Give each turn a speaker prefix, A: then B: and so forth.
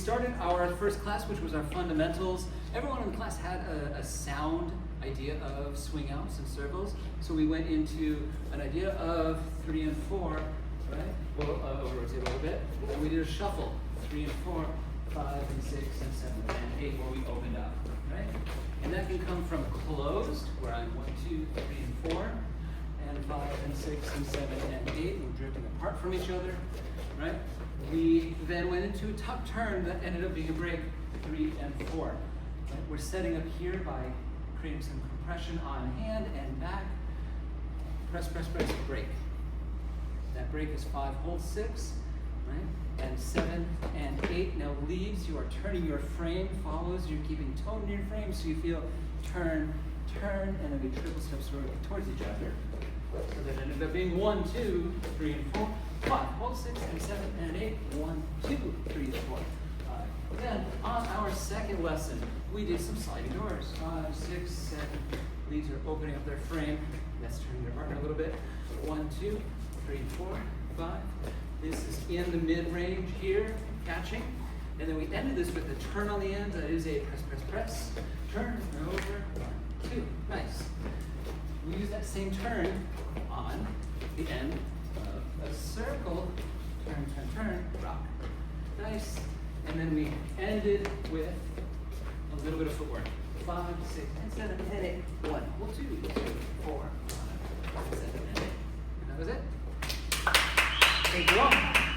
A: started our first class, which was our fundamentals. Everyone in the class had a sound idea of swing outs and circles. So we went into an idea of 3 and 4, right? We'll rotate a little bit. And we did a shuffle, 3 and 4, 5 and 6 and 7 and 8, where we opened up, right? And that can come from closed, where I'm 1, 2, 3 and 4, and 5 and 6 and 7 and 8. We're drifting apart from each other, right? We then went into a tuck turn that ended up being a break, 3 and 4. Right? We're setting up here by creating some compression on hand and back. Press, press, press, break. That break is 5, hold 6, right? And 7 and 8. Now leaves, you are turning your frame, follows, you're keeping tone in your frame, so you feel turn, turn, and then we triple step towards each other. So that ended up being 1, 2, 3 and 4, 5, hold 6 and 7 and 8, 1, 2, 3 and 4. Then on our second lesson, we did some sliding doors. 5, 6, 7. Leaves are opening up their frame. That's turning their partner a little bit. 1, 2, 3, 4, 5. This is in the mid-range here, catching. And then we ended this with a turn on the end. That is a press, press, press. Turn, over, 1, 2. Nice. We use that same turn on the end of a circle. Turn, turn, turn, rock. Nice. And then we ended with a little bit of footwork. 5, 6, and 7, and 8. 1, 2, 3, 4, 5, 7, and 8. And that was it. Thank you all.